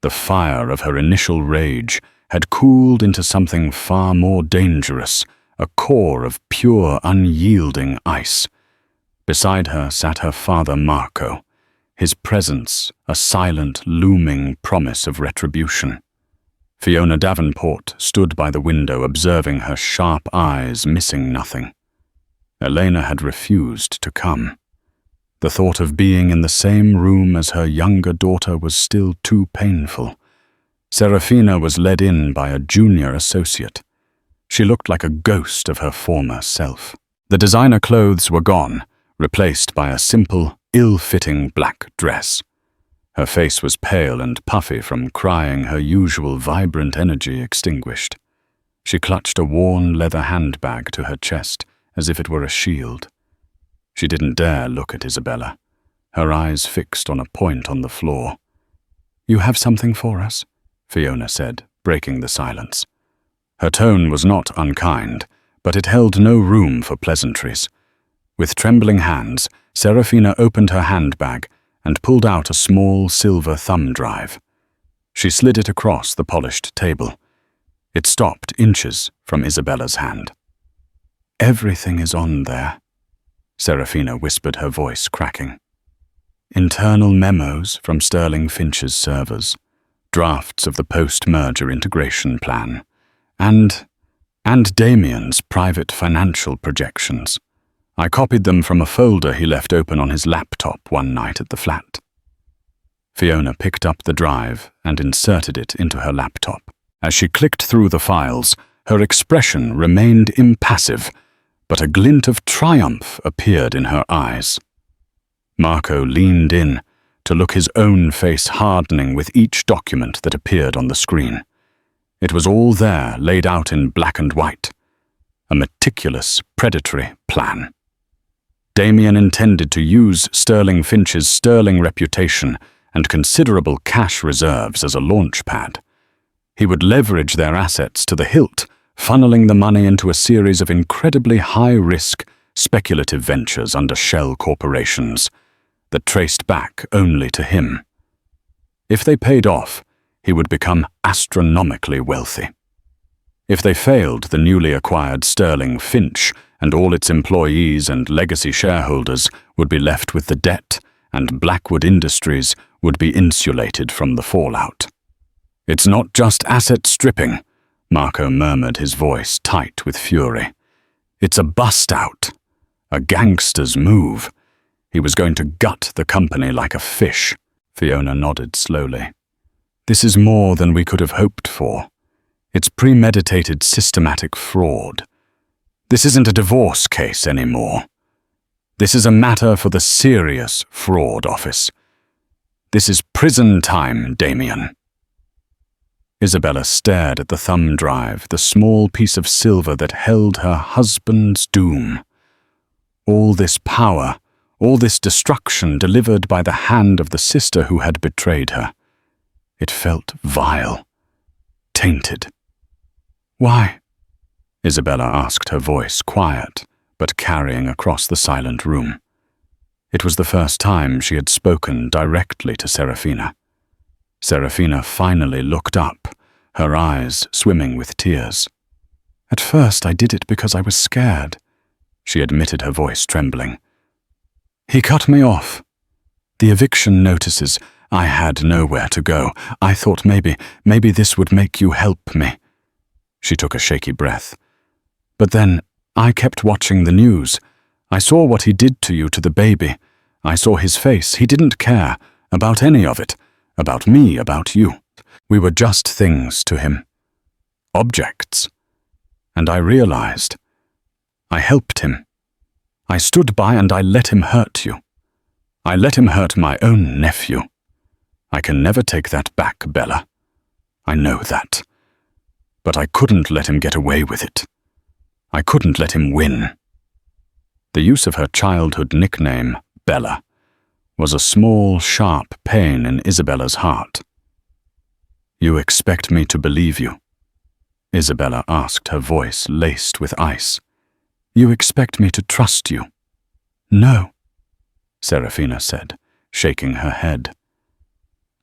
The fire of her initial rage had cooled into something far more dangerous, a core of pure, unyielding ice. Beside her sat her father Marco, his presence a silent, looming promise of retribution. Fiona Davenport stood by the window observing her sharp eyes, missing nothing. Elena had refused to come. The thought of being in the same room as her younger daughter was still too painful. Serafina was led in by a junior associate. She looked like a ghost of her former self. The designer clothes were gone, replaced by a simple, ill-fitting black dress. Her face was pale and puffy from crying, her usual vibrant energy extinguished. She clutched a worn leather handbag to her chest, as if it were a shield. She didn't dare look at Isabella, her eyes fixed on a point on the floor. "You have something for us?" Fiona said, breaking the silence. Her tone was not unkind, but it held no room for pleasantries. With trembling hands, Serafina opened her handbag and pulled out a small silver thumb drive. She slid it across the polished table. It stopped inches from Isabella's hand. "Everything is on there," Serafina whispered, her voice cracking. "Internal memos from Sterling Finch's servers, drafts of the post-merger integration plan, and Damian's private financial projections. I copied them from a folder he left open on his laptop one night at the flat." Fiona picked up the drive and inserted it into her laptop. As she clicked through the files, her expression remained impassive, but a glint of triumph appeared in her eyes. Marco leaned in to look, his own face hardening with each document that appeared on the screen. It was all there, laid out in black and white. A meticulous, predatory plan. Damian intended to use Sterling Finch's sterling reputation and considerable cash reserves as a launch pad. He would leverage their assets to the hilt, funneling the money into a series of incredibly high-risk, speculative ventures under shell corporations that traced back only to him. If they paid off, he would become astronomically wealthy. If they failed, the newly acquired Sterling Finch and all its employees and legacy shareholders would be left with the debt, and Blackwood Industries would be insulated from the fallout. "It's not just asset stripping," Marco murmured, his voice tight with fury. "It's a bust-out, a gangster's move. He was going to gut the company like a fish." Fiona nodded slowly. "This is more than we could have hoped for. It's premeditated, systematic fraud. This isn't a divorce case anymore. This is a matter for the serious fraud office. This is prison time, Damian." Isabella stared at the thumb drive, the small piece of silver that held her husband's doom. All this power, all this destruction delivered by the hand of the sister who had betrayed her. It felt vile, tainted. "Why?" Isabella asked, her voice quiet, but carrying across the silent room. It was the first time she had spoken directly to Serafina. Serafina finally looked up, her eyes swimming with tears. "At first I did it because I was scared," she admitted, her voice trembling. "He cut me off. The eviction notices, I had nowhere to go. I thought maybe this would make you help me." She took a shaky breath. "But then, I kept watching the news. I saw what he did to you, to the baby. I saw his face. He didn't care about any of it. About me, about you. We were just things to him. Objects. And I realized. I helped him. I stood by and I let him hurt you. I let him hurt my own nephew. I can never take that back, Bella. I know that. But I couldn't let him get away with it. I couldn't let him win." The use of her childhood nickname, Bella, was a small, sharp pain in Isabella's heart. "You expect me to believe you?" Isabella asked, her voice laced with ice. "You expect me to trust you?" "No," Serafina said, shaking her head.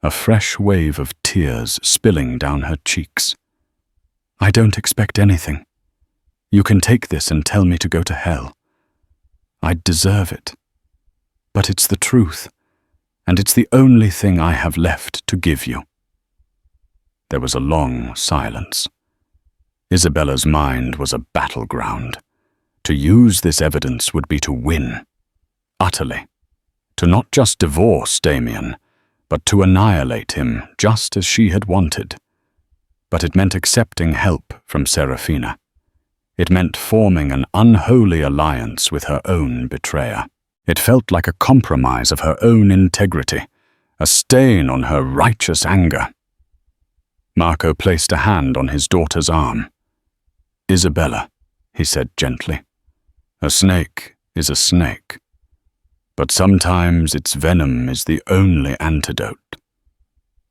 A fresh wave of tears spilling down her cheeks. "I don't expect anything. You can take this and tell me to go to hell. I deserve it. But it's the truth, and it's the only thing I have left to give you." There was a long silence. Isabella's mind was a battleground. To use this evidence would be to win. Utterly. To not just divorce Damian, but to annihilate him just as she had wanted. But it meant accepting help from Serafina. It meant forming an unholy alliance with her own betrayer. It felt like a compromise of her own integrity, a stain on her righteous anger. Marco placed a hand on his daughter's arm. "Isabella," he said gently, "a snake is a snake. But sometimes its venom is the only antidote."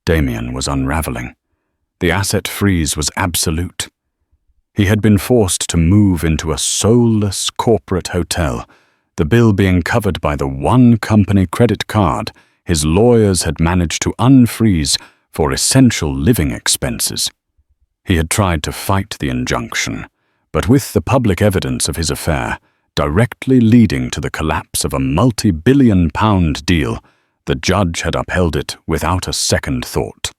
Damian was unraveling. The asset freeze was absolute. He had been forced to move into a soulless corporate hotel, the bill being covered by the one company credit card his lawyers had managed to unfreeze for essential living expenses. He had tried to fight the injunction, but with the public evidence of his affair directly leading to the collapse of a multi-billion-pound deal, the judge had upheld it without a second thought.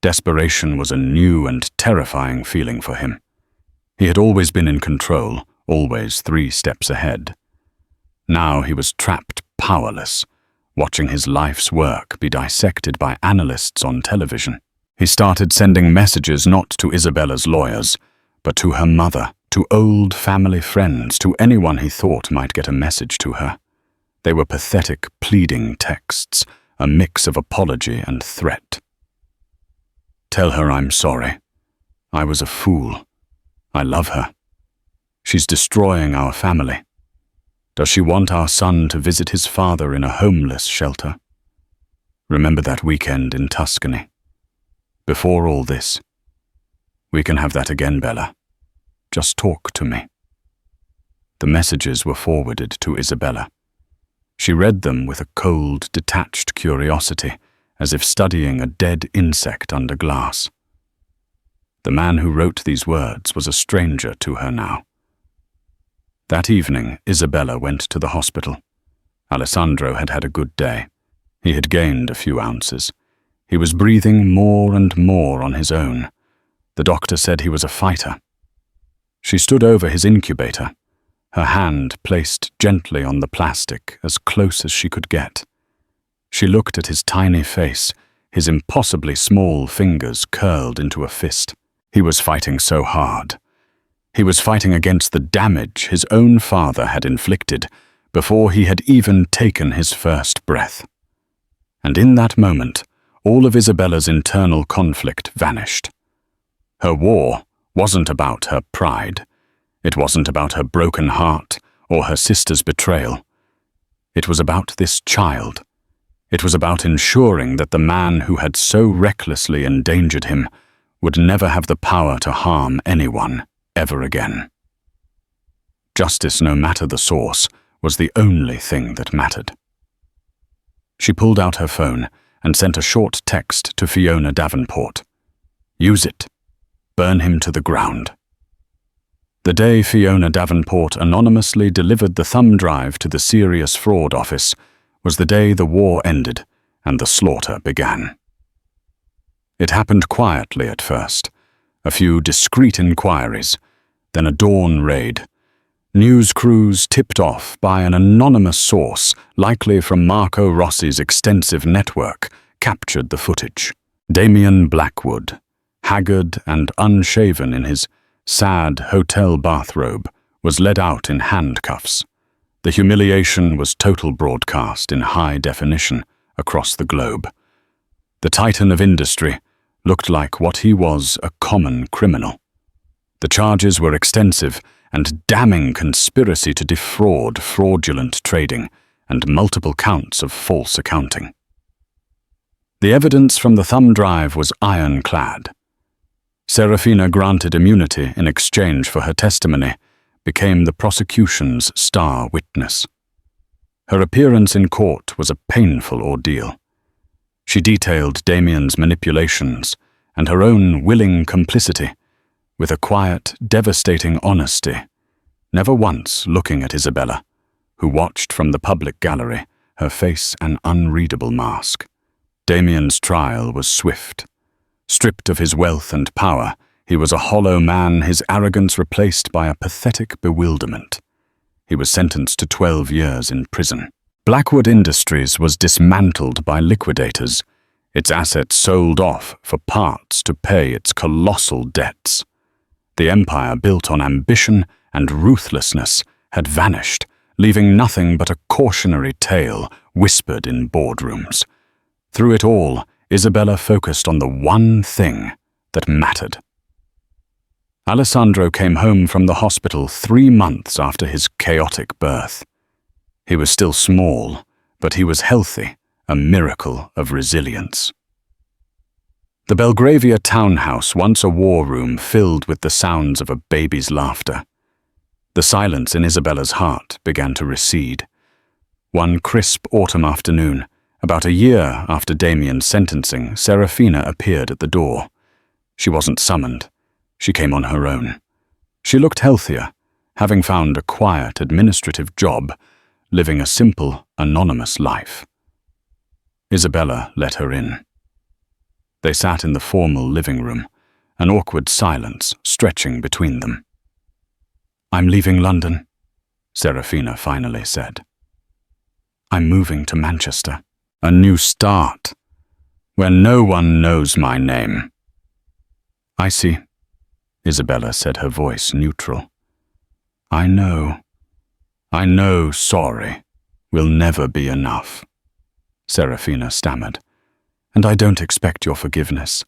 Desperation was a new and terrifying feeling for him. He had always been in control, always 3 steps ahead. Now he was trapped powerless, watching his life's work be dissected by analysts on television. He started sending messages not to Isabella's lawyers, but to her mother, to old family friends, to anyone he thought might get a message to her. They were pathetic, pleading texts, a mix of apology and threat. "Tell her I'm sorry. I was a fool. I love her. She's destroying our family. Does she want our son to visit his father in a homeless shelter? Remember that weekend in Tuscany? Before all this. We can have that again, Bella. Just talk to me." The messages were forwarded to Isabella. She read them with a cold, detached curiosity, as if studying a dead insect under glass. The man who wrote these words was a stranger to her now. That evening, Isabella went to the hospital. Alessandro had had a good day. He had gained a few ounces. He was breathing more and more on his own. The doctor said he was a fighter. She stood over his incubator, her hand placed gently on the plastic as close as she could get. She looked at his tiny face, his impossibly small fingers curled into a fist. He was fighting so hard. He was fighting against the damage his own father had inflicted before he had even taken his first breath. And in that moment, all of Isabella's internal conflict vanished. Her war wasn't about her pride. It wasn't about her broken heart or her sister's betrayal. It was about this child. It was about ensuring that the man who had so recklessly endangered him would never have the power to harm anyone ever again. Justice, no matter the source, was the only thing that mattered. She pulled out her phone and sent a short text to Fiona Davenport. "Use it. Burn him to the ground." The day Fiona Davenport anonymously delivered the thumb drive to the Serious Fraud Office was the day the war ended and the slaughter began. It happened quietly at first, a few discreet inquiries, then a dawn raid. News crews tipped off by an anonymous source, likely from Marco Rossi's extensive network, captured the footage. Damian Blackwood, haggard and unshaven in his sad hotel bathrobe, was led out in handcuffs. The humiliation was total broadcast in high definition across the globe. The titan of industry looked like what he was, a common criminal. The charges were extensive and damning: conspiracy to defraud, fraudulent trading, and multiple counts of false accounting. The evidence from the thumb drive was ironclad. Serafina, granted immunity in exchange for her testimony, became the prosecution's star witness. Her appearance in court was a painful ordeal. She detailed Damian's manipulations and her own willing complicity with a quiet, devastating honesty, never once looking at Isabella, who watched from the public gallery, her face an unreadable mask. Damian's trial was swift. Stripped of his wealth and power, he was a hollow man, his arrogance replaced by a pathetic bewilderment. He was sentenced to 12 years in prison. Blackwood Industries was dismantled by liquidators, its assets sold off for parts to pay its colossal debts. The empire built on ambition and ruthlessness had vanished, leaving nothing but a cautionary tale whispered in boardrooms. Through it all, Isabella focused on the one thing that mattered. Alessandro came home from the hospital 3 months after his chaotic birth. He was still small, but he was healthy, a miracle of resilience. The Belgravia townhouse, once a war room, filled with the sounds of a baby's laughter. The silence in Isabella's heart began to recede. One crisp autumn afternoon, about a year after Damian's sentencing, Serafina appeared at the door. She wasn't summoned. She came on her own. She looked healthier, having found a quiet administrative job, living a simple, anonymous life. Isabella let her in. They sat in the formal living room, an awkward silence stretching between them. "I'm leaving London," Serafina finally said. "I'm moving to Manchester. A new start, where no one knows my name." "I see," Isabella said, her voice neutral. I know, sorry, will never be enough," Serafina stammered. "And I don't expect your forgiveness.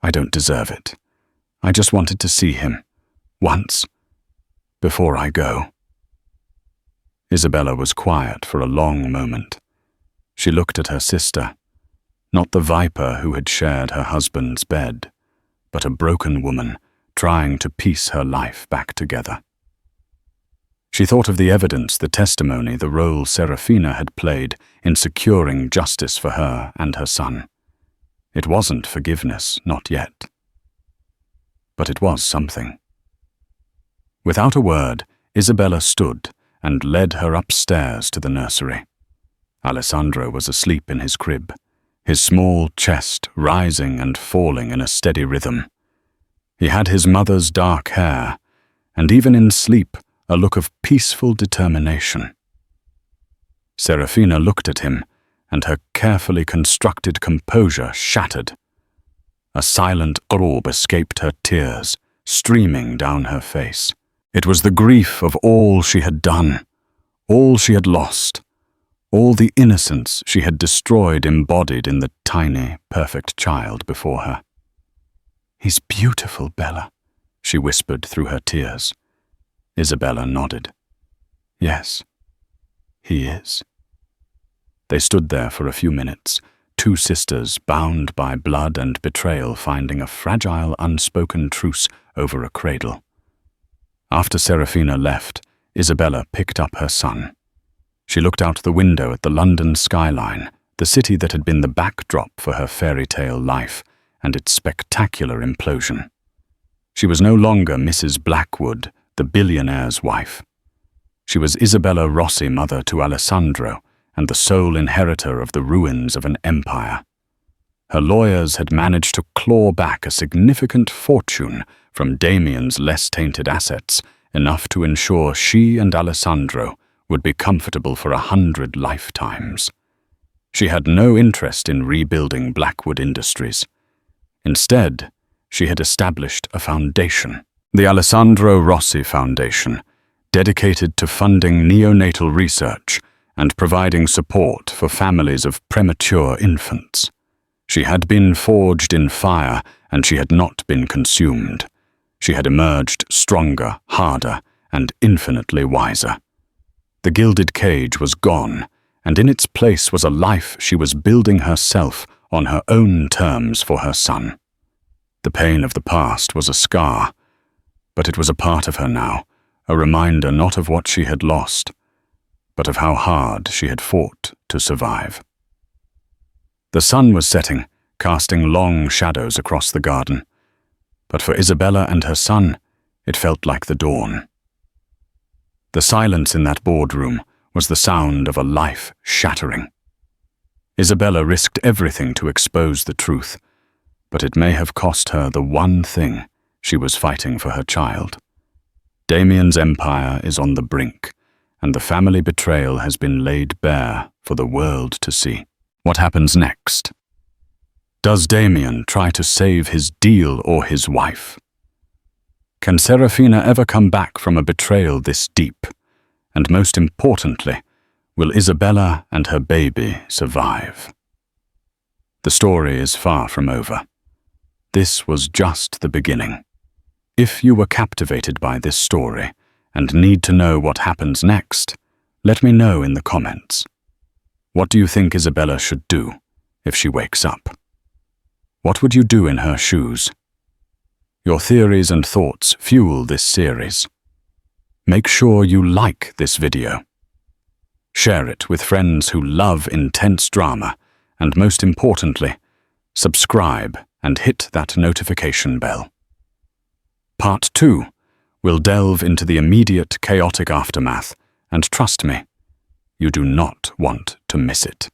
I don't deserve it. I just wanted to see him, once, before I go." Isabella was quiet for a long moment. She looked at her sister, not the viper who had shared her husband's bed, but a broken woman trying to piece her life back together. She thought of the evidence, the testimony, the role Serafina had played in securing justice for her and her son. It wasn't forgiveness, not yet. But it was something. Without a word, Isabella stood and led her upstairs to the nursery. Alessandro was asleep in his crib, his small chest rising and falling in a steady rhythm. He had his mother's dark hair, and even in sleep, a look of peaceful determination. Serafina looked at him, and her carefully constructed composure shattered. A silent orb escaped her tears, streaming down her face. It was the grief of all she had done, all she had lost, all the innocence she had destroyed embodied in the tiny, perfect child before her. "He's beautiful, Bella," she whispered through her tears. Isabella nodded. "Yes, he is." They stood there for a few minutes, two sisters bound by blood and betrayal, finding a fragile, unspoken truce over a cradle. After Serafina left, Isabella picked up her son. She looked out the window at the London skyline, the city that had been the backdrop for her fairy tale life, and its spectacular implosion. She was no longer Mrs. Blackwood, the billionaire's wife. She was Isabella Rossi, mother to Alessandro, and the sole inheritor of the ruins of an empire. Her lawyers had managed to claw back a significant fortune from Damian's less tainted assets, enough to ensure she and Alessandro would be comfortable for 100 lifetimes. She had no interest in rebuilding Blackwood Industries. Instead, she had established a foundation, the Alessandro Rossi Foundation, dedicated to funding neonatal research and providing support for families of premature infants. She had been forged in fire, and she had not been consumed. She had emerged stronger, harder, and infinitely wiser. The gilded cage was gone, and in its place was a life she was building herself on her own terms for her son. The pain of the past was a scar, but it was a part of her now, a reminder not of what she had lost, but of how hard she had fought to survive. The sun was setting, casting long shadows across the garden, but for Isabella and her son, it felt like the dawn. The silence in that boardroom was the sound of a life shattering. Isabella risked everything to expose the truth, but it may have cost her the one thing she was fighting for her child. Damian's empire is on the brink, and the family betrayal has been laid bare for the world to see. What happens next? Does Damian try to save his deal or his wife? Can Serafina ever come back from a betrayal this deep? And most importantly, will Isabella and her baby survive? The story is far from over. This was just the beginning. If you were captivated by this story and need to know what happens next, let me know in the comments. What do you think Isabella should do if she wakes up? What would you do in her shoes? Your theories and thoughts fuel this series. Make sure you like this video. Share it with friends who love intense drama, and most importantly, subscribe and hit that notification bell. Part 2 will delve into the immediate chaotic aftermath, and trust me, you do not want to miss it.